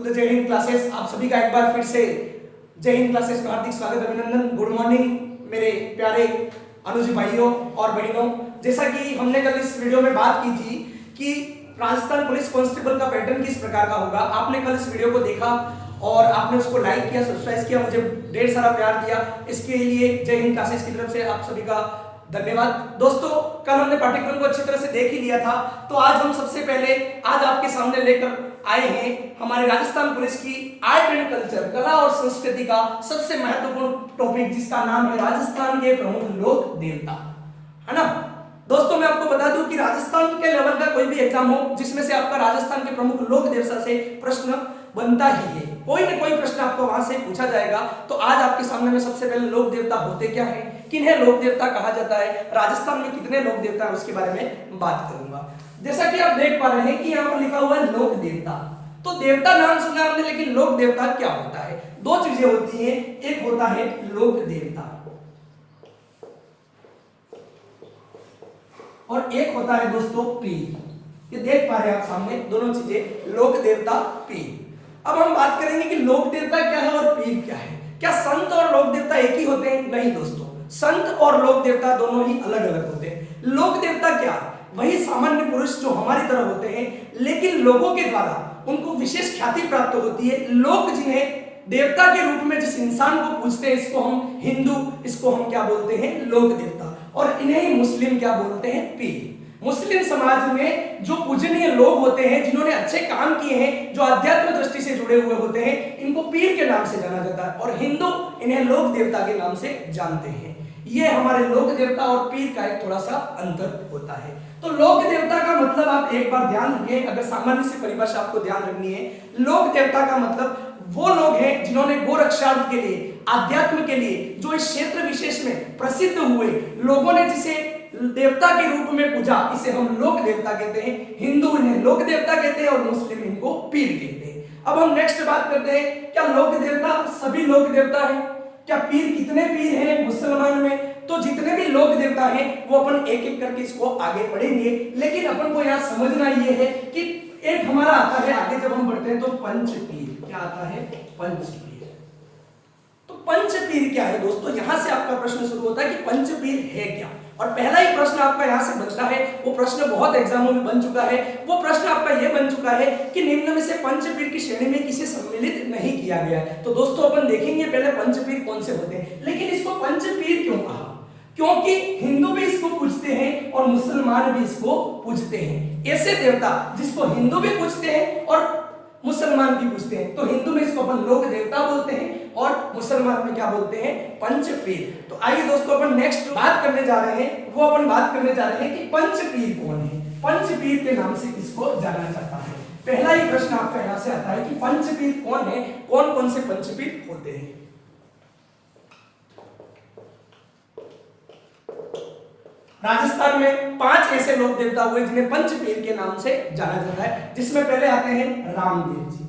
The जय Hind classes. आप सभी का एक बार फिर से जय हिंद क्लासेस में हार्दिक स्वागत, अभिनंदन, गुड मॉर्निंग मेरे प्यारे अनुज भाइयों और बहनों। जैसा कि हमने कल इस वीडियो में बात की थी कि राजस्थान पुलिस कांस्टेबल का पैटर्न किस प्रकार का होगा, आपने कल इस वीडियो को देखा और आपने उसको लाइक किया, सब्सक्राइब किया, मुझे ढेर सारा प्यार दिया। इसके लिए जय हिंद क्लासेस की तरफ से आप सभी का धन्यवाद। दोस्तों, कल हमने पाठ्यक्रम को अच्छी तरह से देख ही लिया था, तो आज हम सबसे पहले आज आपके सामने लेकर आए हैं हमारे राजस्थान पुलिस की आर्ट एंड कल्चर, कला और संस्कृति का सबसे महत्वपूर्ण टॉपिक, जिसका नाम है राजस्थान के प्रमुख लोक देवता, है ना। दोस्तों, मैं आपको बता दूं कि राजस्थान के लेवल का कोई भी एग्जाम हो जिसमें से आपका राजस्थान के प्रमुख लोक देवता से प्रश्न बनता ही है, कोई ना कोई प्रश्न आपको वहां से पूछा जाएगा। तो आज आपके सामने में सबसे पहले लोक देवता होते क्या हैं, किन्हें लोक देवता कहा जाता है, राजस्थान में कितने लोक देवता हैं, उसके बारे में बात करूंगा। जैसा कि आप देख पा रहे हैं कि यहाँ पर लिखा हुआ है लोक देवता। तो देवता नाम सुना आपने, लेकिन लोक देवता क्या होता है? दो चीजें होती हैं, एक होता है लोक देवता और एक होता है दोस्तों पीर। ये देख पा रहे हैं आप सामने दोनों चीजें, लोक देवता, पीर। अब हम बात करेंगे कि लोक देवता क्या है और पीर क्या है। क्या संत और लोक देवता एक ही होते हैं? नहीं दोस्तों, संत और लोक देवता दोनों ही अलग अलग होते हैं। लोक देवता क्या? वही सामान्य पुरुष जो हमारी तरह होते हैं, लेकिन लोगों के द्वारा उनको विशेष ख्याति प्राप्त होती है। लोग जिन्हें देवता के रूप में जिस इंसान को पूजते हैं, इसको हम हिंदू, इसको हम क्या बोलते हैं? लोक देवता। और इन्हें ही मुस्लिम क्या बोलते हैं? पीर। मुस्लिम समाज में जो पूजनीय लोग होते हैं, जिन्होंने अच्छे काम किए हैं, जो अध्यात्म दृष्टि से जुड़े हुए होते हैं, इनको पीर के नाम से जाना जाता है, और हिंदू इन्हें लोक देवता के नाम से जानते हैं। ये हमारे लोक देवता और पीर का एक थोड़ा सा अंतर होता है। तो लोक देवता का मतलब आप एक बार ध्यान रखें, अगर सामान्य से परिभाषा आपको ध्यान रखनी है, लोक देवता का मतलब वो लोग हैं जिन्होंने गोरक्षार्थ के लिए, आध्यात्म के लिए, जो इस क्षेत्र विशेष में प्रसिद्ध हुए, लोगों ने जिसे देवता के रूप में पूजा, इसे हम लोक देवता कहते हैं। हिंदू इन्हें लोक देवता कहते हैं और मुस्लिम इनको पीर कहते हैं। अब हम नेक्स्ट बात करते हैं, क्या लोक देवता सभी लोक देवता है? क्या पीर, कितने पीर हैं मुसलमान में? तो जितने भी लोक देवता हैं वो अपन एक एक करके इसको आगे पढ़ेंगे, लेकिन अपन को यहाँ समझना ये है कि एक हमारा आता है आगे जब हम बढ़ते हैं तो पंचपीर। क्या आता है? पंचपीर। तो पंचपीर क्या है दोस्तों? यहां से आपका प्रश्न शुरू होता है कि पंचपीर है क्या। और पहला ही प्रश्न आपका यहां से बनता है, वो प्रश्न बहुत एग्जामों में बन चुका है, वो प्रश्न आपका ये बन चुका है कि निम्न में से पंचपीर की श्रेणी में किसे सम्मिलित नहीं किया गया है। तो दोस्तों, अपन देखेंगे पहले पंचपीर कौन से होते हैं, लेकिन इसको पंचपीर क्यों कहा? क्योंकि हिंदू भी इसको पूजते हैं और मुसलमान भी इसको पूजते हैं। ऐसे देवता जिसको हिंदू भी पूजते हैं और मुसलमान भी पूजते हैं, तो हिंदू में इसको अपन लोक देवता बोलते हैं और मुसलमान में क्या बोलते हैं? पंचपीर। तो आइए दोस्तों, अपन नेक्स्ट बात करने जा रहे हैं, वो अपन बात करने जा रहे हैं कि पंचपीर कौन है, पंचपीर के नाम से किसको जाना जाता है। पहला ही प्रश्न आपका यहां से आता है कि पंचपीर कौन है, कौन कौन से पंचपीर होते हैं। राजस्थान में 5 ऐसे लोक देवता हुए जिन्हें पंचपीर के नाम से जाना जाता है, जिसमें पहले आते हैं रामदेव जी।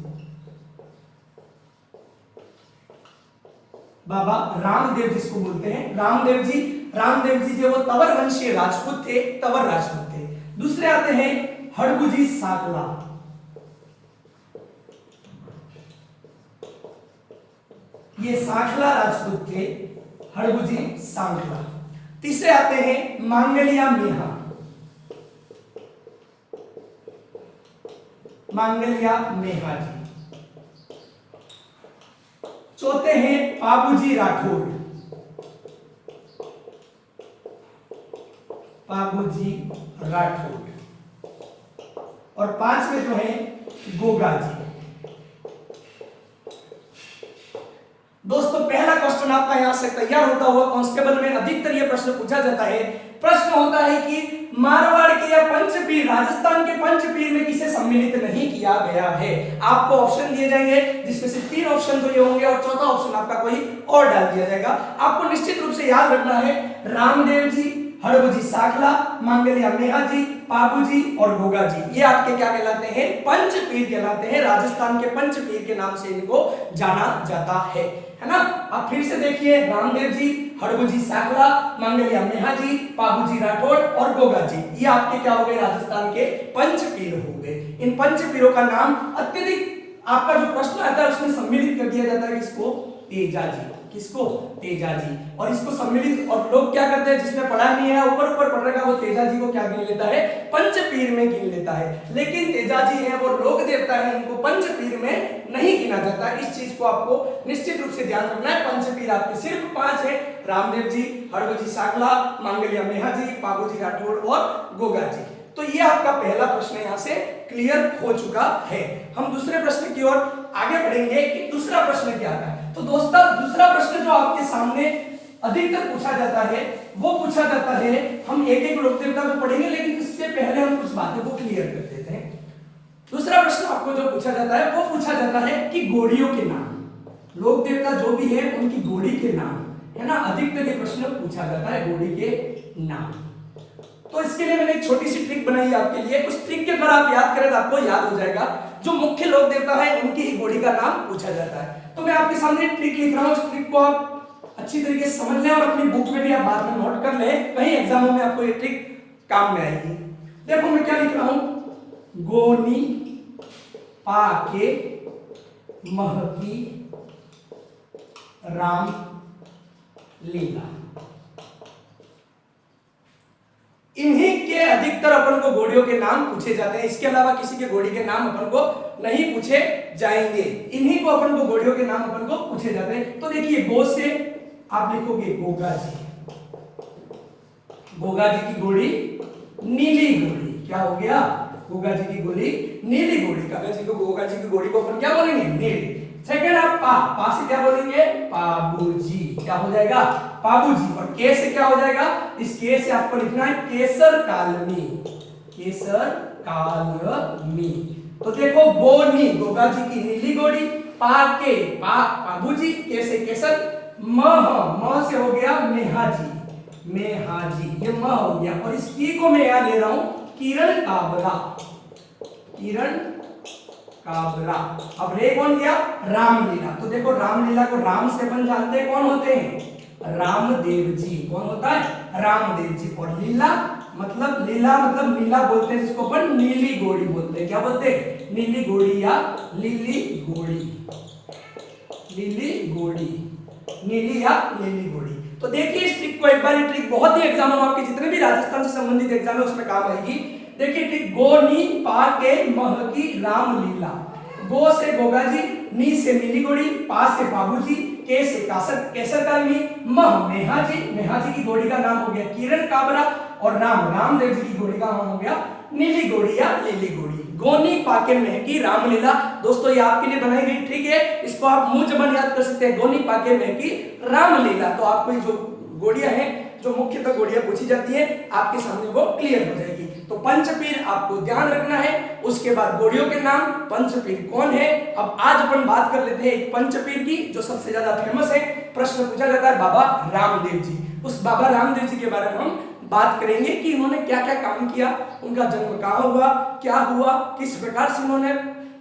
बाबा रामदेव जिसको बोलते हैं, रामदेव जी जो वो तंवर वंशीय राजपूत थे, तंवर राजपूत थे। दूसरे आते हैं हड़बूजी साकला, ये साखला राजपूत थे, हड़बूजी साकला। तीसरे आते हैं मांगलिया मेहा, मांगलिया मेहा जी। चौथे हैं पाबूजी राठौड़, पाबूजी राठौड़। और 5वें जो है गोगा जी। दोस्तों, पहला क्वेश्चन आपका यहां से तैयार होता हुआ, कांस्टेबल में अधिकतर यह प्रश्न पूछा जाता है। प्रश्न होता है कि मारवाड़ के या पंचपीर, राजस्थान के पंचपीर में किसे सम्मिलित नहीं किया गया है। आपको ऑप्शन दिए जाएंगे, जिसमें से 3 ऑप्शन तो ये होंगे और चौथा ऑप्शन आपका कोई और डाल दिया जाएगा। आपको निश्चित रूप से याद रखना है, रामदेव जी, हड़बूजी साखला, मांगलिया मेहा जी, पाबूजी और गोगा जी, ये आपके क्या कहलाते हैं? पंचपीर कहलाते हैं। राजस्थान के पंचपीर के नाम से इनको जाना जाता है ना। आप फिर से देखिए, रामदेव जी, हड़बूजी साखला, मांगलिया मेहा जी, पाबूजी राठौड़ और गोगा जी, ये आपके क्या हो गए? राजस्थान के पंचपीर हो गए। इन पंचपीरों का नाम अत्यधिक आपका जो प्रश्न आता है उसमें सम्मिलित कर दिया जाता है किसको, तेजाजी, किसको, तेजाजी। और इसको सम्मिलित, और लोग क्या करते हैं जिसने पढ़ा नहीं है ऊपर ऊपर पढ़ रखा वो तेजाजी को क्या गिन लेता है, पंचपीर में गिन लेता है। लेकिन तेजाजी है वो लोक देवता है, इनको पंचपीर में नहीं गिना जाता। इस चीज को आपको निश्चित रूप से ध्यान रखना है। पंचपीर आपके सिर्फ 5 है, रामदेव जी, हड़बू जी साकला, मांगलिया मेहा जी, पाबू जी राठौड़ और गोगा जी। तो ये आपका पहला प्रश्न यहाँ से क्लियर हो चुका है। हम दूसरे प्रश्न की ओर आगे बढ़ेंगे कि दूसरा प्रश्न क्या था। तो दोस्तों दूसरा प्रश्न जो आपके सामने अधिकतर पूछा जाता है वो पूछा जाता है, हम एक एक लोक देवता को पढ़ेंगे लेकिन इससे पहले हम कुछ बातों को क्लियर कर देते हैं। दूसरा प्रश्न आपको जो पूछा जाता है वो पूछा जाता है कि घोड़ियों के नाम, लोक देवता जो भी है उनकी घोड़ी के नाम, है ना, अधिकतर ये प्रश्न पूछा जाता है घोड़ी के नाम। तो इसके लिए मैंने एक छोटी सी ट्रिक बनाई है आपके लिए, उस ट्रिक के द्वारा आप याद करें तो आपको याद हो जाएगा। जो मुख्य लोक देवता है उनकी ही घोड़ी का नाम पूछा जाता है। तो मैं आपके सामने ट्रिक लिख रहा हूं, उस ट्रिक को आप अच्छी तरीके से समझ लें और अपनी बुक में भी आप बाद में नोट कर लें, कहीं एग्जामों में आपको ये ट्रिक काम में आएगी। देखो मैं क्या लिख रहा हूं, गोनी पाके महकी राम लीला। इन्हीं के अधिकतर अपन को घोड़ियों के नाम पूछे जाते हैं, इसके अलावा किसी के घोड़ी के नाम अपन को नहीं पूछे जाएंगे। इन्हीं को अपन को घोड़ियों के नाम अपन को पूछे जाते हैं। तो देखिए गो से आप लिखोगे गोगा जी, गोगा जी की घोड़ी नीली घोड़ी, क्या हो गया, गोगा जी की घोड़ी नीली घोड़ी। गोगा जी की घोड़ी को अपन क्या बोलेंगे, नीली। सेकंड आप पा से क्या बोलेंगे, पाबूजी, क्या हो जाएगा, पाबूजी। और के से क्या हो जाएगा, इस के से आपको लिखना है केसर कालमी, केसर कालमी। तो देखो गोनी, गोगा जी की नीली घोड़ी, पाके पाबूजी, के से केसर, म से हो गया मेहाजी, मेहाजी, ये म हो गया। और इस की को मैं यहां ले रहा हूं किरण काबरा, किरण काबरा। अब रे कौन दिया, रामलीला। तो देखो रामलीला को राम से अपन जानते हैं, कौन होते हैं, रामदेव जी। कौन होता है, रामदेव जी। और लीला मतलब, लीला मतलब नीला बोलते हैं जिसको अपन नीली घोड़ी बोलते हैं, क्या बोलते हैं, नीली घोड़ी या लीली घोड़ी, लीली घोड़ी, नीली या लीली घोड़ी। तो देखिए इस ट्रिक को एक बार, ये ट्रिक बहुत ही एग्जाम में आपके जितने भी राजस्थान से संबंधित एग्जाम है उसमें काम आएगी। देखिए ट्रिक, गो नी पा के मह की रामलीला। गो से गोगा जी, नी से नीली घोड़ी, पा से बाबूजी, के से केसर कालमी, मह मेहा जी, मेहा जी की घोड़ी का नाम हो गया किरण काबरा, और रामदेव जी की घोड़ी का नाम हो गया नीली घोड़ी या लीली घोड़ी। गोनी पाके महकी रामलीला। दोस्तों ये आपके लिए बनाई गई ट्रिक है, इसको आप मुंह जबान याद कर सकते हैं, गोनी पाके महकी रामलीला। तो आपको जो घोड़ियां हैं, जो मुख्यतः घोड़ियां पूछी जाती है, आपके सामने वो क्लियर हो जाएगी। तो पंचपीर आपको ध्यान रखना है। उसके बाद घोड़ियों के नाम, पंचपीर कौन है। अब आज अपन बात कर लेते हैं एक पंचपीर की जो सबसे ज्यादा फेमस है। प्रश्न पूछा जाता है बाबा रामदेव जी, उस बाबा रामदेव जी के बारे में हम बात करेंगे कि इन्होंने क्या क्या काम किया, उनका जन्म कहाँ हुआ, क्या हुआ, किस प्रकार से इन्होंने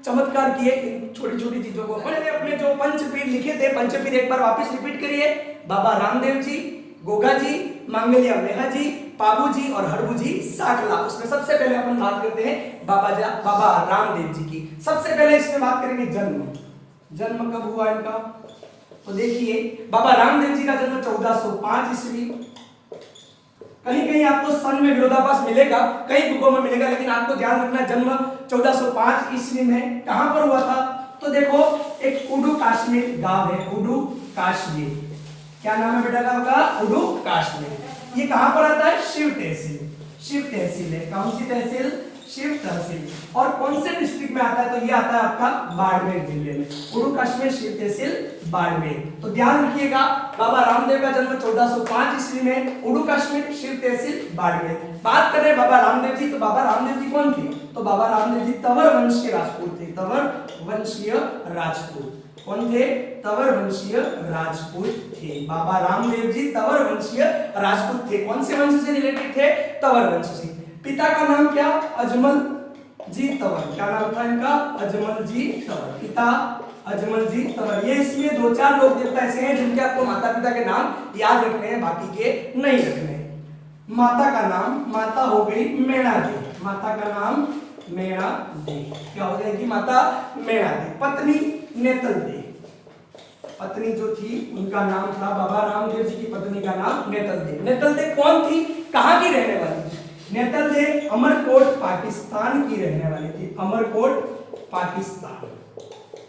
चमत्कार किए, इन छोटी छोटी चीजों को मैंने अपने जो पंचपीर लिखे थे, पंचपीर एक बार वापस रिपीट करिए। बाबा रामदेव जी, गोगा जी, मांगलिया मेहा जी, पाबू जी और हड़बू जी साकला। उसमें सबसे पहले अपन बात करते हैं बाबा रामदेव जी की। सबसे पहले इसमें बात करेंगे जन्म कब हुआ इनका। तो देखिए बाबा रामदेव जी का जन्म 1405 ईस्वी। कहीं कहीं आपको सन में विरोधाभास मिलेगा, कई बुकों में मिलेगा, लेकिन आपको ध्यान रखना जन्म 1405 ईस्वी में कहां पर हुआ था। तो देखो एक उडू कश्मीर गांव है, उडू कश्मीर, क्या नाम है बेटा गांव का, उडू कश्मीर। ये कहां पर आता है, शिव तहसील है। कौन सी तहसील, शिव तहसील। और कौन से डिस्ट्रिक्ट में आता है, तो ये आता है आपका बाड़मेर जिले में, उडू कश्मीर शिव तहसील बाड़मेर। तो ध्यान रखिएगा बाबा रामदेव का जन्म 1405 ईस्वी में, उडू कश्मीर शिव तहसील बाड़मेर। बात कर रहे हैं बाबा रामदेव जी, तो बाबा रामदेव जी कौन थे, तो बाबा रामदेव जी तंवर वंशीय राजपूत थे, तंवर वंशीय राजपूत। कौन थे, तंवर वंशीय राजपूत थे। बाबा रामदेव जी तंवर वंशीय राजपूत थे। कौन से वंश से रिलेटेड थे, तंवर वंश से। पिता का नाम क्या, अजमल जी तंवर। क्या नाम था इनका, अजमल जी तंवर। पिता अजमल जी तंवर। ये इसमें 2-4 लोग देवता ऐसे हैं जिनके आपको माता पिता के नाम याद रखने हैं, बाकी के नहीं रखने। माता का नाम, माता हो गई मेणा जी, माता का नाम मेणा दे, क्या हो जाएगी माता मेणा दे। पत्नी नेतल दे, पत्नी जो थी उनका नाम था, बाबा रामदेव जी की पत्नी का नाम नेतल दे। नेतल दे कौन थी, कहां की रहने वाली थी? नेतल दे अमरकोट पाकिस्तान की रहने वाली थी, अमरकोट पाकिस्तान,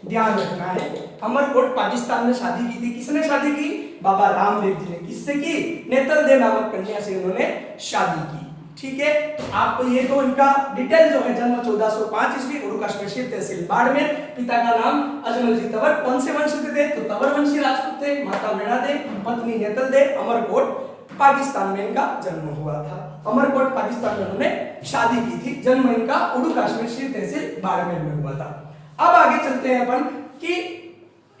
ध्यान रखना है। अमरकोट पाकिस्तान में शादी की थी। किसने शादी की? बाबा रामदेव जी ने। किससे की? नेतल दे नामक कन्या से उन्होंने शादी की। ठीक है, आपको ये तो इनका डिटेल जो है, जन्म 1405 ईस्वी, गुरु कश्मीर तहसील बाड़मेर, पिता का नाम अजमल जी तंवर, कौन से वंश के थे? तो तंवर वंशी राजपूत थे। माता मेणा दे, पत्नी नेतल दे, अमरकोट पाकिस्तान में इनका जन्म हुआ था। अमरकोट पाकिस्तान में उन्होंने शादी की थी। जन्म इनका गुरु कश्मीर तहसील बाड़मेर में हुआ था। अब आगे चलते हैं अपन कि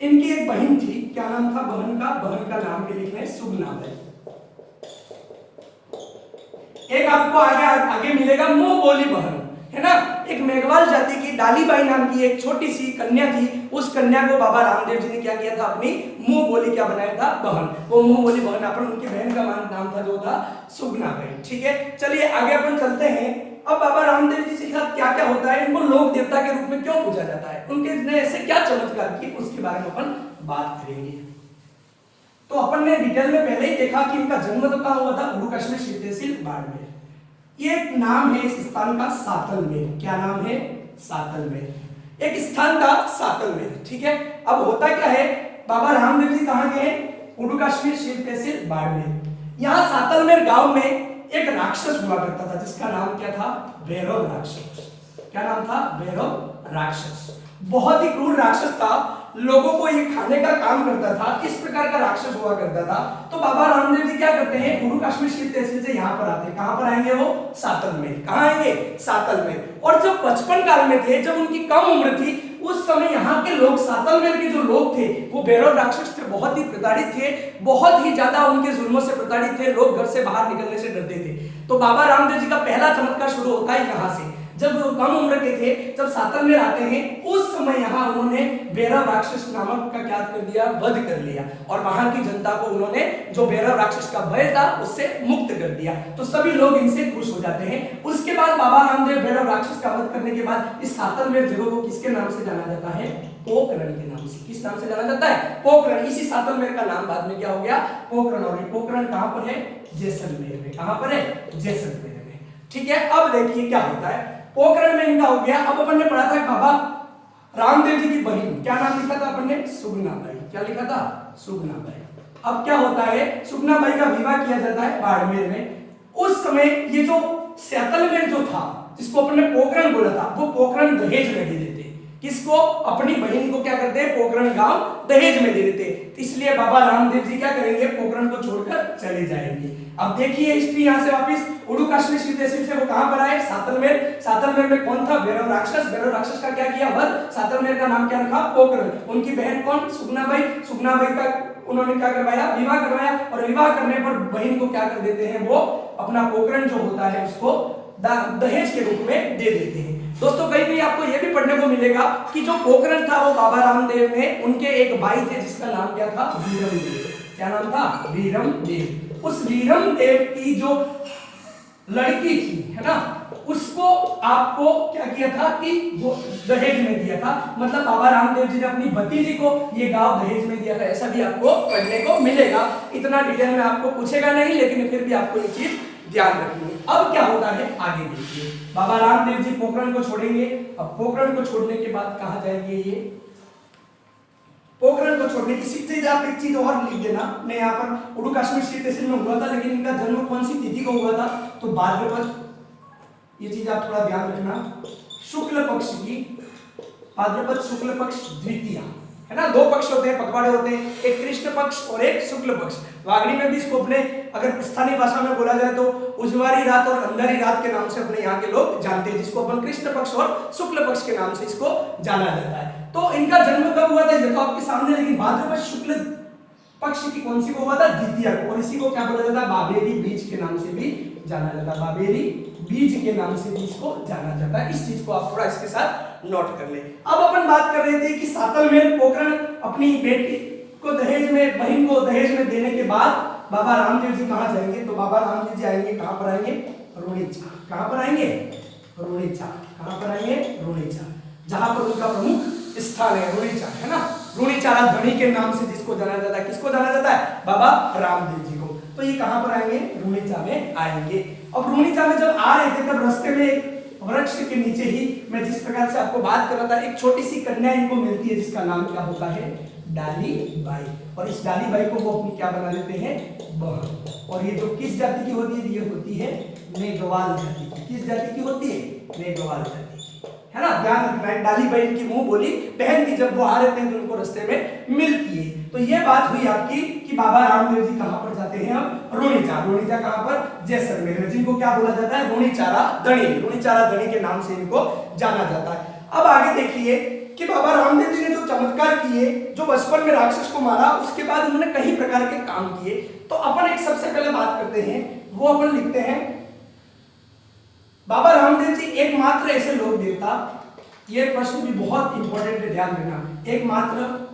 इनकी एक बहन थी, क्या नाम था बहन का? बहन का नाम भी लिख रहे हैं, सुगना बाई। एक आपको आगे मिलेगा मुंह बोली बहन, है ना। एक मेघवाल जाति की डालीबाई नाम की एक छोटी सी कन्या थी। उस कन्या को बाबा रामदेव जी ने क्या किया था? अपनी मुंह बोली क्या बनाया था? बहन। वो मुंह बोली बहन अपन, उनकी बहन का नाम था जो था सुगना बाई। ठीक है, चलिए आगे अपन चलते हैं। अब बाबा रामदेव जी के साथ क्या क्या होता है, इनको लोक देवता के रूप में क्यों पूजा जाता है, उनके ऐसे क्या चमत्कार किए, उसके बारे में अपन बात करेंगे। तो अपन ने डिटेल में पहले ही देखा कि इनका जन्म तो कहां हुआ था? गुरु कश्मीर तहसील बाड़मेर। ये एक नाम है इस स्थान का, सातलमेर। क्या नाम है? सातलमेर। एक स्थान था सातलमेर। ठीक है, अब होता क्या है, बाबा रामदेव जी कहां गए? गुरु कश्मीर तहसील बाड़मेर। यहाँ सातलमेर गांव में एक राक्षस हुआ करता था, जिसका नाम क्या था? भैरव राक्षस। क्या नाम था? भैरव राक्षस। बहुत ही क्रूर राक्षस था, लोगों को ये खाने का काम करता था। इस प्रकार का राक्षस हुआ करता था। तो बाबा रामदेव जी क्या करते हैं? गुरु कश्मीर तहसील से यहाँ पर आते हैं। कहां पर आएंगे वो? सातलमेर। कहां आएंगे? सातलमेर। और जब बचपन काल में थे, जब उनकी कम उम्र थी, उस समय यहाँ के लोग, सातलमेर के जो लोग थे, वो भैरव राक्षस से बहुत ही प्रताड़ित थे, बहुत ही ज्यादा उनके जुल्मों से प्रताड़ित थे। लोग घर से बाहर निकलने से डरते थे। तो बाबा रामदेव जी का पहला चमत्कार शुरू होता है यहाँ से। जब वो कम उम्र के थे, जब सातलमेर आते हैं, उस समय यहाँ उन्होंने भैरव राक्षस नामक का क्या कर दिया? वध कर लिया। और वहां की जनता को उन्होंने जो भैरव राक्षस का भय था उससे मुक्त कर दिया। तो सभी लोग इनसे खुश हो जाते हैं। उसके बाद बाबा रामदेव भैरव राक्षस का वध करने के बाद इस सातलमेर जगह को किसके नाम से जाना जाता है? पोखरण के नाम से। किस नाम से जाना जाता है? पोखरण। इसी सातलमेर का नाम बाद में क्या हो गया? पोखरण। और पोखरण कहां पर है? जैसलमेर में। कहां पर है? जैसलमेर में। ठीक है, अब देखिए क्या होता है। पोखरण में इनका हो गया। अब अपन ने पढ़ा था बाबा रामदेव जी की बहन, क्या नाम लिखा था अपन ने? सुगना बाई। क्या लिखा था? सुगना बाई। अब क्या होता है, सुगना बाई का विवाह किया जाता है बाड़मेर में। उस समय ये जो सातलमेर जो था, जिसको अपन ने पोखरण बोला था, वो पोखरण दहेज में दे देते। किसको? अपनी बहन को क्या करते हैं? पोखरण गांव दहेज में दे देते। इसलिए बाबा रामदेव जी क्या करेंगे? पोखरण को छोड़कर चले जाएंगे। अब देखिए हिस्ट्री यहाँ से वापस गुरु कश्मीर तहसील से वो कहां पर आए? सातलमेर। सातलमेर में कौन था? भैरव राक्षस। भैरव राक्षस का क्या किया? वध। सातलमेर का नाम क्या रखा? पोखरण। उनकी बहन कौन? सुगना बाई। सुगना बाई का उन्होंने क्या करवाया? विवाह करवाया। और विवाह करने पर बहन को क्या कर देते हैं? वो अपना पोखरण जो होता है उसको दहेज के रूप में दे देते हैं। दोस्तों कहीं कहीं आपको यह भी पढ़ने को मिलेगा कि जो पोखरण था वो बाबा रामदेव में उनके एक भाई थे, जिसका नाम क्या था? वीरम देव। क्या नाम था? वीरम देव। उस वीरम देव की जो लड़की थी, है ना, उसको आपको क्या किया था कि वो दहेज में दिया था। मतलब बाबा रामदेव जी ने अपनी भतीजी को ये गांव दहेज में दिया था, ऐसा भी आपको पढ़ने को मिलेगा। इतना डिटेल में आपको पूछेगा नहीं, लेकिन फिर भी आपको ये चीज ध्यान रखनी है। अब क्या होता है आगे देखिए। बाबा रामदेव जी पोखरण को छोड़ेंगे। अब पोखरण को छोड़ने के बाद कहां जाएंगे? ये पोखरण को छोड़ने की चीज आप एक चीज और लिख देना। मैं यहाँ पर गुरु कश्मीर तहसील में हुआ था, लेकिन इनका जन्म कौन सी तिथि को हुआ था? तो भाद्रपद। ये चीज आप थोड़ा ध्यान रखना। शुक्ल पक्ष की, भाद्रपद शुक्ल पक्ष द्वितीया, है ना। दो पक्ष होते हैं, पखवाड़े होते हैं, एक कृष्ण पक्ष और एक शुक्ल पक्ष। वागड़ी में भी इसको अपने अगर स्थानीय भाषा में बोला जाए तो उजवारी रात और अंधारी रात के नाम से अपने यहाँ के लोग जानते हैं, जिसको अपन कृष्ण पक्ष और शुक्ल पक्ष के नाम से इसको जाना जाता है। तो इनका जन्म कब हुआ था? ये तो आपके सामने, लेकिन भाद्रपद शुक्ल पक्ष की कौन सी को हुआ था? द्वितीया को। और इसी को क्या बोला जाता है? बाबेरी बीज के नाम से भी जाना जाता है। बाबेरी बीज के नाम से भी इसको जाना जाता है। इस चीज को आप थोड़ा इसके साथ नोट कर ले। अब अपन बात कर रहे थे कि सातलमेर पोखरण अपनी बेटी को दहेज में, बहन को दहेज में देने के बाद बाबा रामदेव जी कहां जाएंगे? तो बाबा रामदेव जी आएंगे, कहां पर आएंगे? रुणीचा। कहां पर आएंगे? रुणीचा। कहां पर आएंगे? रुणीचा, जहां पर उनका प्रमुख स्थान है रुणीचा, है ना। रुणीचारा धणी के नाम से जिसको जाना जाता है, किसको जाना जाता है? बाबा रामदेव जी को। तो ये कहां पर आएंगे? रुणीचा में आएंगे। अब रुणीचा में जब आ रहे थे तब रास्ते में एक वृक्ष के नीचे ही मैं जिस प्रकार से आपको बात कर रहा था, एक छोटी सी कन्या इनको मिलती है जिसका नाम क्या होता है? डाली बाई। और इस डाली बाई को वो अपनी क्या बना लेते हैं? बहन। और ये जो किस जाति की होती है? ये होती है मेघवाल जाति की। किस जाति की होती है? मेघवाल जाति की, है ना। ध्यान रखना है, डाली बाई इनकी मुंह बोली बहन की जब वो आ रहे थे तो उनको रास्ते में मिलती है। तो ये बात हुई आपकी कि बाबा रामदेव जी कहां पर जाते हैं? अब रुणीचा। रुणीचा कहां पर? जैसलमेर में, जिनको क्या बोला जाता है? रुणीचारा धणी। रुणीचारा धणी के नाम से इनको जाना जाता है। अब आगे देखिए कि बाबा रामदेव जी ने जो चमत्कार किए, जो बचपन में राक्षस को मारा, उसके बाद उन्होंने कई प्रकार के काम किए। तो अपन एक सबसे पहले बात करते हैं, वो अपन लिखते हैं बाबा रामदेव जी एकमात्र ऐसे लोक देवता, ये प्रश्न भी बहुत इंपॉर्टेंट है, ध्यान रखना, एकमात्र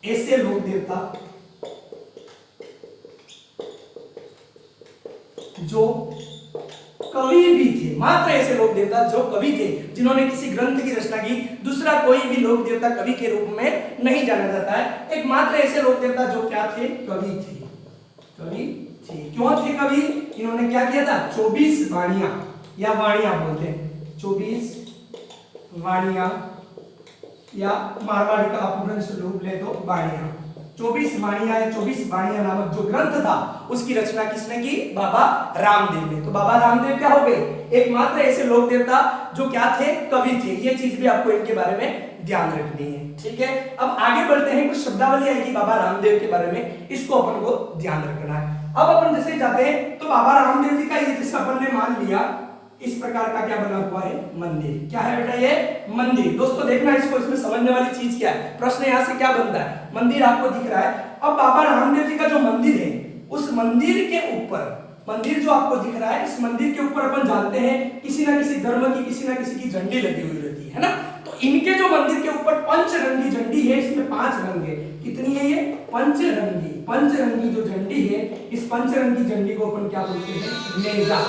ऐसे लोक देवता जो कवि भी थे, मात्र ऐसे लोक देवता जो कवि थे, जिन्होंने किसी ग्रंथ की रचना की। दूसरा कोई भी लोक देवता कवि के रूप में नहीं जाना जाता है। एकमात्र ऐसे लोक देवता जो क्या थे? कवि थे। कवि थे। क्यों थे कवि? इन्होंने क्या किया था? 24 वाणियां या वाणियां बोलते हैं, 24 वाणियां, या मारवाड़ी का अपभ्रंश रूप ले तो वाणियां। 24 वाणियां या 24 वाणियां नामक जो ग्रंथ था उसकी रचना किसने की? बाबा रामदेव ने। तो बाबा रामदेव क्या हो गए? एकमात्र ऐसे लोक देवता जो क्या थे? कवि थे। ये चीज भी आपको इनके बारे में ध्यान रखनी है, ठीक है। अब आगे बढ़ते हैं, कुछ शब्दावली आएगी बाबा रामदेव के बारे में, इसको अपन को ध्यान रखना है। अब अपन जैसे जाते हैं तो बाबा रामदेव जी का ये जिसका अपन ने मान लिया, इस प्रकार का क्या बना हुआ है? मंदिर। क्या है बेटा? ये मंदिर। दोस्तों देखना इसको, इसमें समझने वाली चीज क्या है, प्रश्न यहां से क्या बनता है? मंदिर आपको दिख रहा है। अब बाबा रामदेव जी का जो मंदिर है, उस मंदिर के ऊपर, मंदिर जो आपको दिख रहा है, इस मंदिर के ऊपर अपन जानते हैं किसी ना किसी धर्म की, किसी ना किसी की झंडी लगी हुई रहती है ना। तो इनके जो मंदिर के ऊपर पंचरंगी झंडी है, इसमें 5 रंग है। कितनी है ये? पंचरंगी। पंचरंगी जो झंडी है, इस पंचरंगी झंडी को अपन क्या बोलते हैं? नेजा।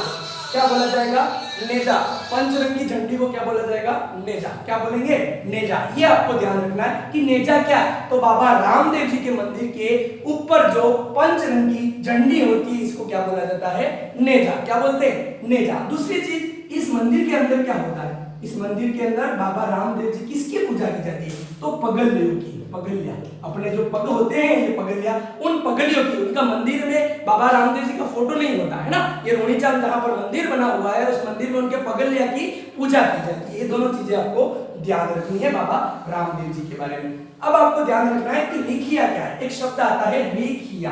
क्या बोला जाएगा? नेजा। पंचरंगी झंडी को क्या बोला जाएगा? नेजा। क्या बोलेंगे? नेजा। ये आपको ध्यान रखना है कि नेजा क्या है। तो बाबा रामदेव जी के मंदिर के ऊपर जो पंचरंगी झंडी होती है, इसको क्या बोला जाता है? नेजा। क्या बोलते हैं? नेजा। दूसरी चीज, इस मंदिर के अंदर क्या होता है? इस मंदिर के अंदर बाबा रामदेव जी किसकी पूजा की जाती है? तो पगलियों की। पगलिया, अपने जो पग होते हैं ये पगलिया, उन पगलियों की। उनका मंदिर में बाबा रामदेव जी का फोटो नहीं होता है ना। ये रुणीचा जहां पर मंदिर बना हुआ है, उस मंदिर में उनके पगलिया की पूजा की जाती है। ये दोनों चीजें आपको ध्यान रखनी है बाबा रामदेव जी के बारे में। अब आपको ध्यान रखना है कि रिखिया क्या है। एक शब्द आता है रिखिया।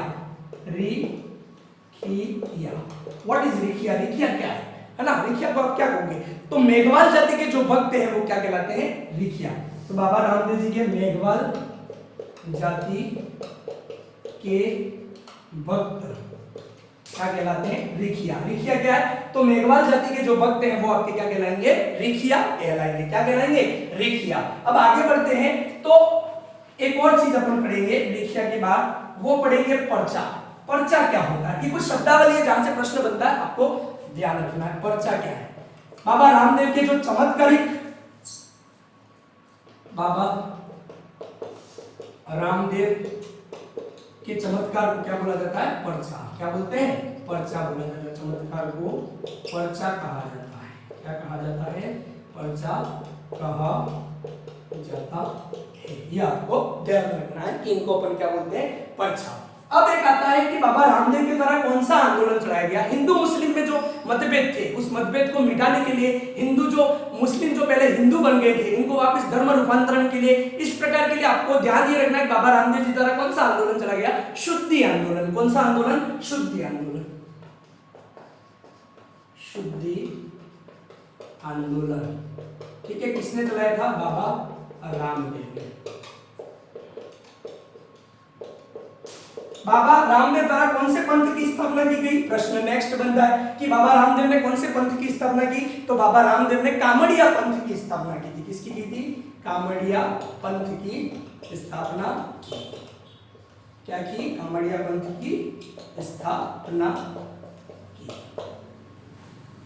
रिखिया, व्हाट इज रिखिया? रिखिया क्या है ना। रिखिया को आप क्या कहोगे? तो मेघवाल जाति के जो भक्त हैं वो क्या कहलाते हैं? रिखिया। तो बाबा रामदेव जी के मेघवाल जाति के भक्त क्या कहलाते हैं? रिखिया। रिखिया क्या है? तो मेघवाल जाति के जो भक्त हैं वो आपके क्या कहलाएंगे? रिखिया कहलाएंगे। क्या कहलाएंगे? रिखिया। अब आगे बढ़ते हैं तो एक और चीज अपन पढ़ेंगे रिखिया के बाद, वो पढ़ेंगे पर्चा। पर्चा क्या होता है? ये कुछ शब्दावली है जहां से प्रश्न बनता है, आपको ध्यान रखना है। पर्चा क्या है? बाबा रामदेव के जो चमत्कारिक, बाबा रामदेव के चमत्कार को क्या बोला जाता है? पर्चा। क्या बोलते हैं? पर्चा बोला जाता है। चमत्कार को पर्चा कहा जाता है। क्या कहा जाता है? पर्चा कहा जाता है। ये आपको ध्यान रखना है कि इनको अपन क्या बोलते हैं? पर्चा। अब एक आता है कि बाबा रामदेव के द्वारा कौन सा आंदोलन चलाया गया? हिंदू मुस्लिम में जो मतभेद थे, उस मतभेद को मिटाने के लिए, हिंदू जो मुस्लिम जो पहले हिंदू बन गए थे, इनको वापस धर्म रूपांतरण के लिए, इस प्रकार के लिए आपको ध्यान ये रखना है बाबा रामदेव जी द्वारा कौन सा आंदोलन चला गया? शुद्धि आंदोलन। कौन सा आंदोलन? शुद्धि आंदोलन। शुद्धि आंदोलन, ठीक है। किसने चलाया था? बाबा रामदेव ने। बाबा रामदेव द्वारा कौन से पंथ की स्थापना की गई? प्रश्न नेक्स्ट बनता है कि बाबा रामदेव ने कौन से पंथ की स्थापना की? तो बाबा रामदेव ने कामड़िया पंथ की स्थापना की थी। किसकी की थी? कामड़िया पंथ की स्थापना की। क्या की? कामड़िया पंथ की स्थापना की।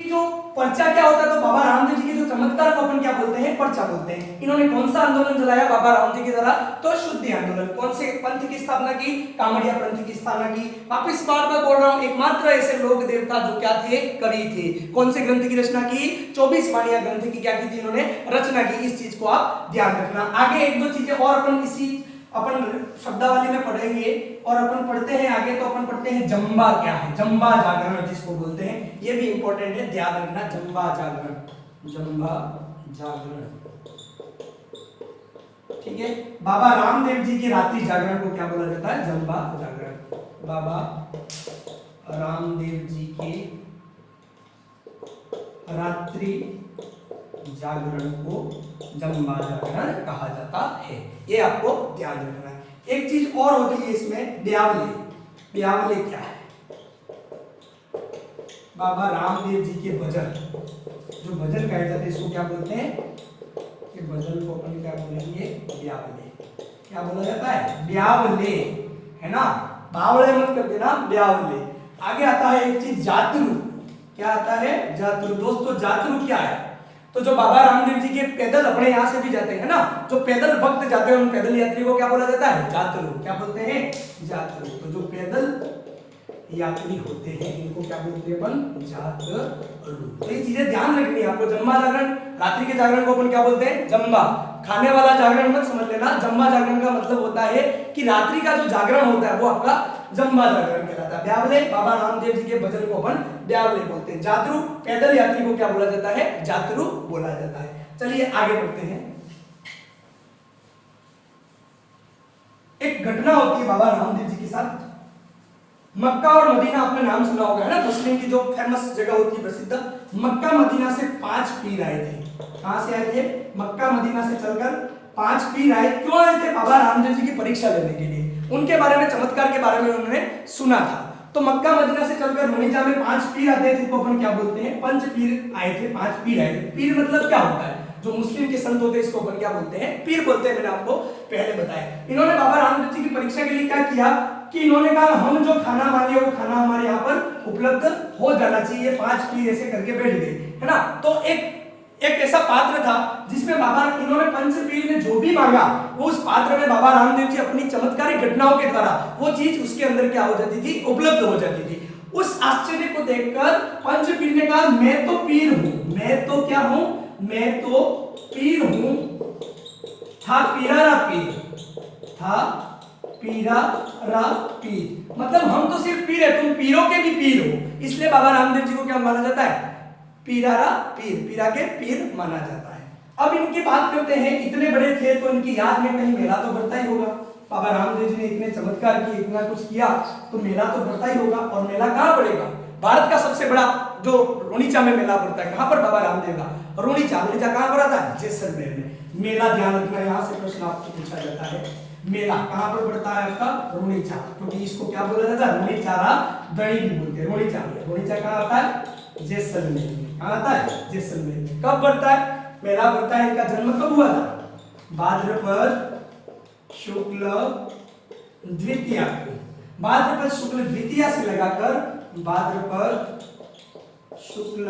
जो पर्चा क्या होता है, तो बाबा रामदेव जी के जो चमत्कार को अपन क्या बोलते हैं, पर्चा बोलते हैं। इन्होंने कौन सा आंदोलन चलाया बाबा राम जी की द्वारा, तो शुद्धि आंदोलन। कौन से पंथ की स्थापना की, कामड़िया पंथ की स्थापना की। वापिस बार बार बोल रहा हूं, एकमात्र ऐसे लोक देवता जो क्या थे, कवि थे। कौन से ग्रंथ की रचना की, 24 वाणियां ग्रंथ की क्या की थी इन्होंने, रचना की। इस चीज को आप ध्यान रखना। आगे एक दो चीजें और अपन इसी अपन शब्दावली में पढ़ेंगे, और अपन पढ़ते हैं आगे, तो अपन पढ़ते हैं जंबा क्या है, जंबा जागरण जिसको बोलते हैं, ये भी इंपॉर्टेंट है, ध्यान रखना। जंबा जागरण, जंबा जागरण, ठीक है। बाबा रामदेव जी के रात्रि जागरण को क्या बोला जाता है, जंबा जागरण। बाबा रामदेव जी के रात्रि जागरण को जंबा जागरण कहा जाता है, ये आपको ध्यान रखना है। एक चीज और होती है इसमें, ब्यावले। ब्यावले क्या है, बाबा रामदेव जी के भजन, जो भजन गाए जाते हैं इसको क्या बोलते हैं, कि भजन को अपन क्या बोलेंगे, ब्यावले। क्या बोला जाता है, ब्यावले, है ना, बावले मत कर देना, ब्यावले। आगे आता है एक चीज जातरू। क्या आता है, जातरू। दोस्तों जातरू क्या है, तो जो बाबा रामदेव जी के पैदल अपने यहां से भी जाते हैं ना, जो पैदल भक्त जाते हैं उन पैदल यात्री को क्या बोला जाता है, जातरू। क्या बोलते हैं, जातरू। तो जो पैदल यात्री होते हैं इनको क्या बोलते हैं अपन, जातरू। तो ये चीजें ध्यान रखनी है आपको। जंबा जागरण, रात्रि के जागरण को अपन क्या बोलते हैं, जंबा। खाने वाला जागरण मत समझ लेना, जंबा जागरण का मतलब होता है कि रात्रि का जो जागरण होता है वो आपका जंबा जागरण कहलाता है। ब्यावले, बाबा रामदेव जी के भजन को अपन ब्यावले बोलते हैं। जातरू, पैदल यात्री को क्या बोला जाता है, जातरू बोला जाता है। चलिए आगे बढ़ते हैं। एक घटना होती है बाबा रामदेव जी के साथ। मक्का और मदीना आपने नाम सुना होगा, है ना, मुस्लिम की जो फेमस जगह होती है प्रसिद्ध। मक्का मदीना से 5 पीर आए थे। कहां से आए थे, मक्का मदीना से चलकर 5 पीर आए। क्यों आए थे, बाबा रामदेव जी की परीक्षा लेने के लिए। उनके बारे में, चमत्कार के बारे में उन्होंने सुना था। तो मक्का मदीना से चलकर रोनिचा में 5 पीर आते थे, जिनको अपन क्या बोलते हैं, पंच पीर आए थे। 5 पीर आए थे। पीर मतलब क्या होता है, जो मुस्लिम के संत होते हैं इसको अपन क्या बोलते हैं, पीर बोलते हैं। मैंने आपको पहले बताया। इन्होंने बाबा रामदेव जी की परीक्षा के लिए क्या किया कि इन्होंने कहा हम जो खाना मांगे वो खाना हमारे यहाँ पर उपलब्ध हो जाना चाहिए। 5 पीर ऐसे करके बैठ गए, है ना। तो एक ऐसा पात्र था जिसमें बाबा, इन्होंने पंचपीर ने जो भी मांगा वो उस पात्र में बाबा रामदेव जी अपनी चमत्कारिक घटनाओं के द्वारा वो चीज उसके अंदर क्या हो जाती थी, उपलब्ध हो जाती थी। उस आश्चर्य को देखकर पंचपीर ने कहा मैं तो पीर हूं, मैं तो क्या हूं, मैं तो पीर हूं। था पीरारा पीर, था पीरारा पीर, मतलब हम तो सिर्फ पीर है, तुम पीरों के भी पीर हो। इसलिए बाबा रामदेव जी को क्या माना जाता है, पीरारा पीर, पीरा के पीर माना जाता है। अब इनकी बात करते हैं, इतने बड़े थे तो इनकी याद में कहीं मेला तो बढ़ता ही होगा। बाबा रामदेव जी ने इतने चमत्कार किए, इतना कुछ किया, तो मेला तो बढ़ता ही होगा। और मेला कहाँ पड़ेगा, भारत का सबसे बड़ा जो रोनिचा में मेला पड़ता है, कहां पर, बाबा रामदेव का रोनिचा। रोनिचा कहां पर आता है, जैसलमेर में। मेला ध्यान रखना, यहां से प्रश्न आपको पूछा जाता है। मेला कहां पर पड़ता है आपका, रोनिचा, क्योंकि इसको क्या बोला जाता है, रोनिचारा दड़ी भी बोलते हैं। रोनिचा में, रोनिचा कहां आता है, जैसलमेर में। कहां आता है, जैसलमेर में। कब पड़ता है मेला, पड़ता है, इनका जन्म कब हुआ था, भाद्रपद शुक्ल द्वितीया को। भाद्रपद शुक्ल द्वितीया से लगाकर भाद्रपद शुक्ल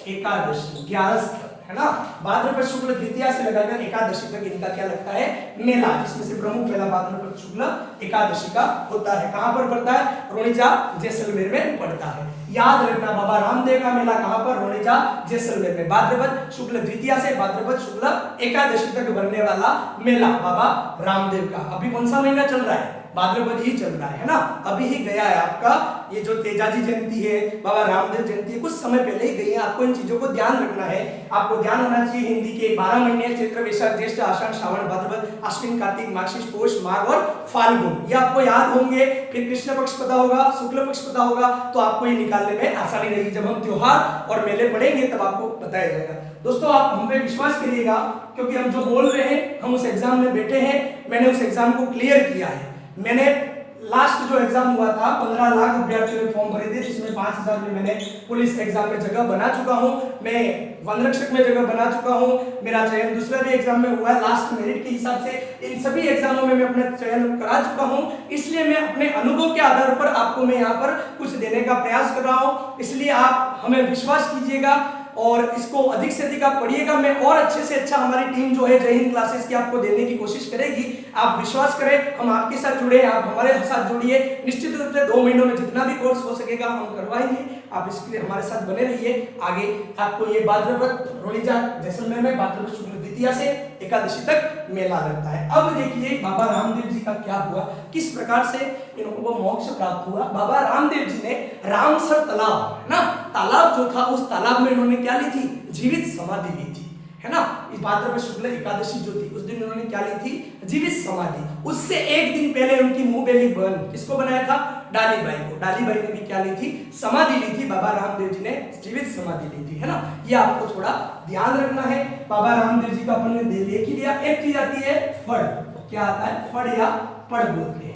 एकादशी 11 तक, है ना। भाद्रपद शुक्ल द्वितीया से लगाकर एकादशी तक इनका क्या लगता है, मेला, जिसमें से प्रमुख मेला भाद्रपद शुक्ल एकादशी का होता है। कहां पर पड़ता है, रोनिचा जैसलमेर में पड़ता है। याद रखना, बाबा रामदेव का मेला कहां पर, रोनिचा जैसलमेर में। भाद्रपद शुक्ल द्वितीया से भाद्रपद शुक्ल एकादशी तक भरने वाला मेला बाबा रामदेव का। अभी कौन सा महीना चल रहा है, भाद्रपद ही चल रहा है ना। अभी ही गया है आपका ये जो तेजाजी जयंती है, बाबा रामदेव जयंती है, कुछ समय पहले ही गई है। आपको इन चीजों को ध्यान रखना है। आपको ध्यान होना चाहिए हिंदी के 12 महीने, चैत्र वैशाख ज्येष्ठ आषाढ़ श्रावण भाद्रपद आश्विन कार्तिक मार्गशीर्ष पौष माघ और फाल्गुन, ये आपको याद होंगे। फिर कृष्ण पक्ष पता होगा, शुक्ल पक्ष पता होगा, तो आपको ये निकालने में आसानी रहेगी। जब हम त्योहार और मेले पढ़ेंगे तब आपको बताया जाएगा। दोस्तों आप हम पे विश्वास करिएगा, क्योंकि हम जो बोल रहे हैं हम उस एग्जाम में बैठे हैं, मैंने उस एग्जाम को क्लियर किया है। मैंने लास्ट जो एग्जाम हुआ था 15 लाख विद्यार्थियों ने फॉर्म भरे थे, जिसमें 5000 में मैंने पुलिस एग्जाम में जगह बना चुका हूं, मैं वन रक्षक में जगह बना चुका हूं, मेरा चयन दूसरा भी एग्जाम में हुआ है लास्ट मेरिट के हिसाब से। इन सभी एग्जामों में मैं अपना चयन करा चुका हूं, इसलिए मैं अपने अनुभव के आधार पर आपको मैं यहाँ पर कुछ देने का प्रयास कर रहा हूं। इसलिए आप हमें विश्वास कीजिएगा और इसको अधिक से अधिक आप पढ़िएगा। मैं और अच्छे से अच्छा हमारी टीम जो है जय हिंद क्लासेस की आपको देने की कोशिश करेगी। आप विश्वास करें, हम आपके साथ जुड़े, आप हमारे साथ जुड़िए। निश्चित रूप से 2 महीनों में जितना भी कोर्स हो सकेगा हम करवाएंगे। आप इसके लिए हमारे साथ बने रहिए। आगे आपको ये भाद्रपद रोहिजा जैसलमेर में भाद्रपद शुक्ल द्वितीया से एकादशी तक मेला लगता है। अब देखिए बाबा रामदेव जी का क्या हुआ, किस प्रकार से इनको मोक्ष प्राप्त हुआ। बाबा रामदेव जी ने रामसर तालाब है ना, तालाब जो था उस तालाब में इन्होंने क्या ली थी, जीवित समाधि ली थी, है ना। इस भाद्रपद शुक्ल एकादशी जो थी उस दिन उन्होंने क्या ली थी, जीवित समाधि। उससे एक दिन पहले उनकी मुंह बेली बहन किसको बनाया था, डालीबाई को। डालीबाई ने भी क्या ली थी, समाधि ली थी। बाबा रामदेव जी ने जीवित समाधि ली थी, है ना। ये आपको थोड़ा ध्यान रखना है। बाबा रामदेव जी का अपन ने देख ही लिया। एक चीज आती है फड़, क्या आता है, फड़ या पड़ बोलते हैं।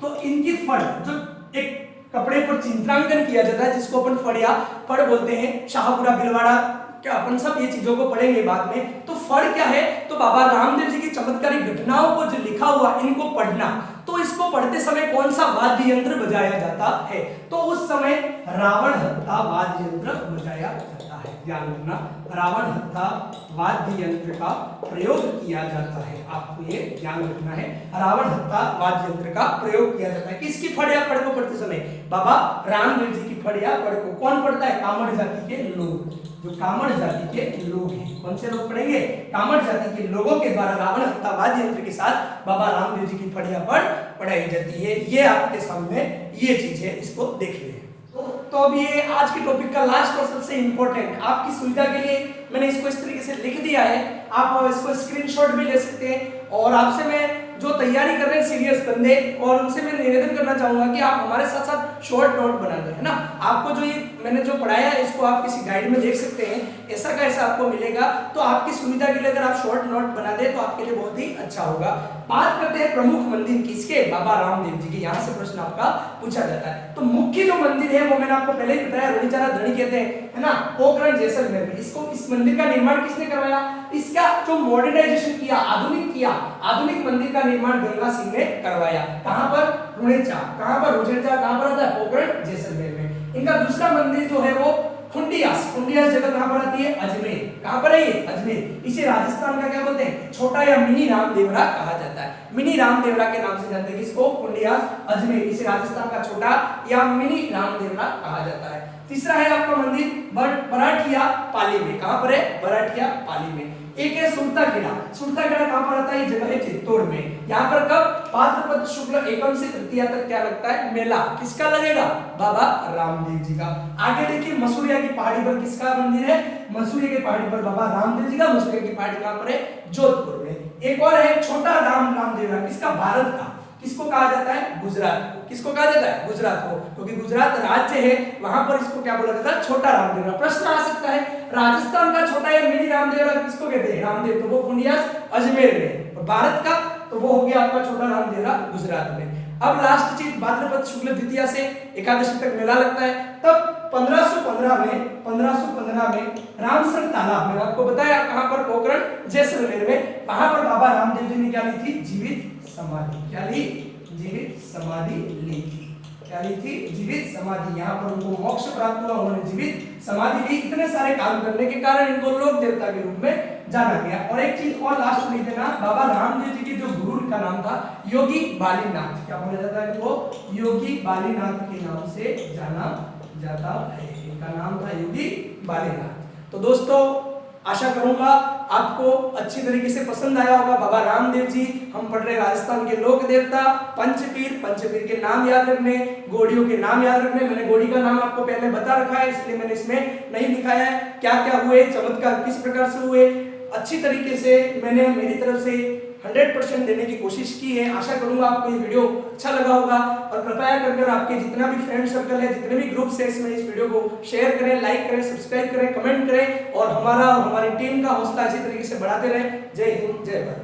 तो इनकी फड़ जो एक कपड़े पर चित्रांकन किया जाता है जिसको अपन फड़ या पड़ बोलते हैं, शाहपुरा भिलवाड़ा क्या अपन सब ये चीजों को पढ़ेंगे बाद में। तो फड़ क्या है, तो बाबा रामदेव जी की चमत्कारिक घटनाओं को जो लिखा हुआ इनको पढ़ना। तो इसको पढ़ते समय कौन सा वाद्य यंत्र बजाया जाता है, तो उस समय रावण हत्था वाद्य यंत्र बजाया जाता है। ध्यान रखना, रावण हत्था वाद्य यंत्र का प्रयोग किया जाता है। आपको ये ध्यान रखना है, रावण हत्था वाद्य यंत्र का प्रयोग किया जाता है। किसकी फड़ या पड़ को पढ़ते समय, बाबा रामदेव जी की फड़ या पड़ को कौन पढ़ता है, कामड़ जाति के लोग। जो कामड़ जाति के लोग हैं, कौन से लोग पढ़ेंगे, कामड़ जाति के लोगों के द्वारा रावण हत्था वाद्य यंत्र के साथ बाबा रामदेव जी की फड़ या पड़ पढ़ाई जाती है। ये आपके सामने ये चीज है, इसको देख ले। तो अब ये आज के टॉपिक का लास्ट और सबसे इंपॉर्टेंट, आपकी सुविधा के लिए मैंने इसको इस तरीके से लिख दिया है। आप इसको स्क्रीनशॉट भी ले सकते हैं। और आपसे मैं जो तैयारी कर रहे हैं सीरियस बंदे, और उनसे मैं निवेदन करना चाहूंगा कि आप हमारे साथ साथ शॉर्ट नोट बना दें, है ना। आपको जो ये मैंने जो पढ़ाया है इसको आप किसी गाइड में देख सकते हैं, ऐसा का ऐसा आपको मिलेगा। तो आपकी सुविधा के लिए अगर आप शॉर्ट नोट बना दे तो आपके लिए बहुत ही अच्छा होगा। बात करते हैं प्रमुख मंदिर किसके, बाबा रामदेव जी के। यहाँ से प्रश्न आपका पूछा जाता है। तो मुख्य जो मंदिर है वो मैंने आपको पहले ही बताया, रोहिचारा धणी कहते हैं, है ना, पोखरण जैसलमेर में। इसको, इस मंदिर का निर्माण किसने करवाया, इसका जो मॉडर्नाइजेशन किया, आधुनिक किया, आधुनिक मंदिर का निर्माण गंगा सिंह ने करवाया। कहां पर, रुणेचा। कहां पर, रुणेचा कहां पर आता है, पोखरण जैसलमेर में। इनका दूसरा मंदिर जो है वो खुंडियास, खुंडियास जगह कहां पर आती है, अजमेर। कहां पर है ये, अजमेर। इसे राजस्थान का क्या बोलते हैं, छोटा या मिनी रामदेवरा कहा जाता है। मिनी रामदेवरा के नाम से जानते हैं किसको, खुंडियास, अजमेर। इसे राजस्थान का छोटा या मिनी रामदेवरा कहा जाता है। तीसरा है आपका मंदिर बराठिया पाली में। कहां पर है, बराठिया पाली में। एक है सुरता खेड़ा। सुरता खेड़ा कहां पर आता है, ये जगह है चित्तौड़ में। यहाँ पर कब, भाद्रपद शुक्ल एकम से तृतीया तक क्या लगता है, मेला। किसका लगेगा, बाबा रामदेव जी का। आगे देखिए मसूरिया की पहाड़ी पर किसका मंदिर है, मसूरिया की पहाड़ी पर बाबा रामदेव जी का। मसूरिया की पहाड़ी कहां पर है, जोधपुर में। एक और है छोटा रामदेवरा, किसका, भारत का। किसको कहा जाता है, गुजरात को। किसको कहा जाता है, गुजरात को, क्योंकि गुजरात राज्य है, वहां पर इसको क्या बोला जाता है, छोटा रामदेवरा। प्रश्न आ सकता है, राजस्थान का छोटा या मिनी रामदेवरा किसको कहते हैं, रामदेव, तो वो खुंडियास अजमेर में। और भारत का तो वो हो गया आपका छोटा रामदेवरा गुजरात में। अब लास्ट चीज, भाद्रपद शुक्ल द्वितीया से एकादशी तक मेला लगता है। तब 1515 में रामसर तालाब में, आपको बताया कहां पर, पोखरण जैसलमेर में, वहां पर बाबा रामदेव जी ने क्या ली थी, जीवित समाधि। क्या ली, जीवित समाधि ली थी। क्या ली थी, जीवित समाधि। यहाँ पर उनको मोक्ष प्राप्त हुआ, उन्होंने जीवित समाधि ली। इतने सारे काम करने के कारण इनको लोक देवता के रूप में जाना गया। और एक चीज और लास्ट में देना, बाबा रामदेव जी के जो गुरु का नाम था योगी बालीनाथ। क्या बोला जाता है इनको, योगी बालीनाथ के नाम से जाना जाता है। इनका नाम था योगी बालीनाथ। तो दोस्तों आशा करूंगा आपको अच्छी तरीके से पसंद आया होगा। बाबा रामदेव जी, हम पढ़ रहे राजस्थान के लोक देवता, पंचपीर। पंचपीर के नाम याद रखने, गोड़ियों के नाम याद रखने। मैंने गोड़ी का नाम आपको पहले बता रखा है, इसलिए मैंने इसमें नहीं लिखाया है। क्या क्या हुए, चमत्कार किस प्रकार से हुए, अच्छी तरीके से मैंने मेरी तरफ से 100% देने की कोशिश की है। आशा करूंगा आपको ये वीडियो अच्छा लगा होगा। और कृपया कर आपके जितना भी फ्रेंड सर्कल है, जितने भी ग्रुप्स है, इसमें इस वीडियो को शेयर करें, लाइक करें, सब्सक्राइब करें, कमेंट करें, और हमारा और हमारी टीम का हौसला इसी तरीके से बढ़ाते रहें। जय हिंद, जय भारत।